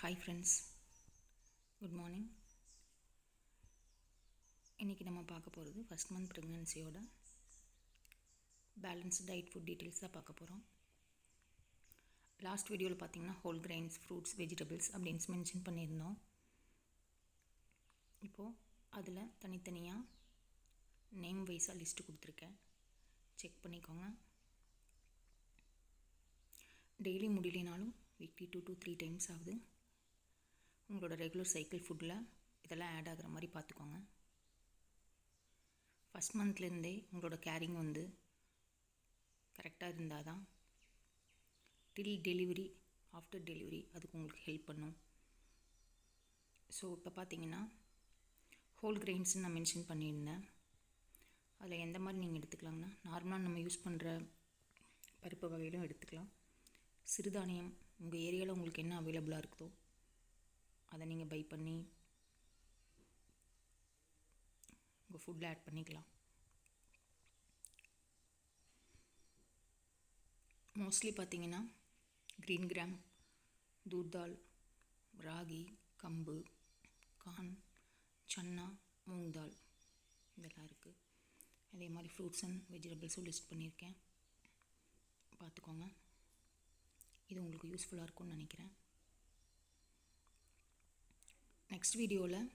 Hi friends, good morning. இன்றைக்கி நம்ம பார்க்க போகிறது ஃபஸ்ட் மந்த் ப்ரெக்னென்சியோட பேலன்ஸ்டு டயட் ஃபுட் டீட்டெயில்ஸ் தான் பார்க்க போகிறோம். லாஸ்ட் வீடியோவில் பார்த்திங்கன்னா ஹோல் கிரெயின்ஸ், ஃப்ரூட்ஸ், வெஜிடபிள்ஸ் அப்படின்னு மென்ஷன் பண்ணியிருந்தோம். இப்போது அதில் தனித்தனியாக நேம் வைஸாக லிஸ்ட்டு கொடுத்துருக்கேன், செக் பண்ணிக்கோங்க. டெய்லி முடியலனாலும் வீக்லி 2 to 3 டைம்ஸ் ஆகுது உங்களோட ரெகுலர் சைக்கிள் ஃபுட்டில் இதெல்லாம் ஆட் ஆகிற மாதிரி பார்த்துக்கோங்க. ஃபஸ்ட் மந்த்லேருந்தே உங்களோட கேரிங் கரெக்டாக இருந்தால் தான் டில் டெலிவரி, ஆஃப்டர் டெலிவரி அதுக்கு உங்களுக்கு ஹெல்ப் பண்ணும். ஸோ இப்போ பார்த்தீங்கன்னா ஹோல் கிரெயின்ஸ்னு நான் மென்ஷன் பண்ணியிருந்தேன். அதில் எந்த மாதிரி நீங்கள் எடுத்துக்கலாங்கன்னா, நார்மலாக நம்ம யூஸ் பண்ணுற பருப்பு வகையிலும் எடுத்துக்கலாம். சிறுதானியம் உங்கள் ஏரியாவில் உங்களுக்கு என்ன அவைலபிளாக இருக்குதோ அதை நீங்கள் பை பண்ணி உங்கள் ஃபுட்டில் ஆட் பண்ணிக்கலாம். மோஸ்ட்லி பார்த்திங்கன்னா க்ரீன் கிராம், தூர் தால், ராகி, கம்பு, கார்ன், சன்னா, மூங் தால் இதெல்லாம் இருக்குது. அதே மாதிரி ஃப்ரூட்ஸ் அண்ட் வெஜிடபிள்ஸும் லிஸ்ட் பண்ணியிருக்கேன், பார்த்துக்கோங்க. இது உங்களுக்கு யூஸ்ஃபுல்லாக இருக்கும்னு நினைக்கிறேன். நெக்ஸ்ட் வீடியோவில்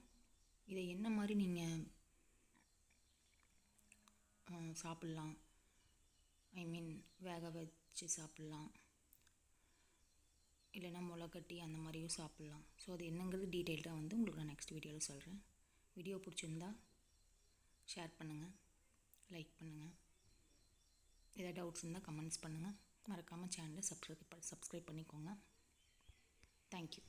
இதை என்ன மாதிரி நீங்கள் சாப்பிட்லாம், வேக வச்சு சாப்பிட்லாம், இல்லைன்னா முளைக்கட்டி அந்த மாதிரியும் சாப்பிட்லாம். ஸோ அது என்னங்கிறது டீட்டெயில்டாக உங்களுக்கு நான் நெக்ஸ்ட் வீடியோவில் சொல்கிறேன். வீடியோ பிடிச்சிருந்தா ஷேர் பண்ணுங்கள், லைக் பண்ணுங்கள். ஏதாவது டவுட்ஸ் இருந்தால் கமெண்ட்ஸ் பண்ணுங்கள். மறக்காமல் சேனலை சப்ஸ்கிரைப் பண்ணிக்கோங்க. தேங்க்யூ.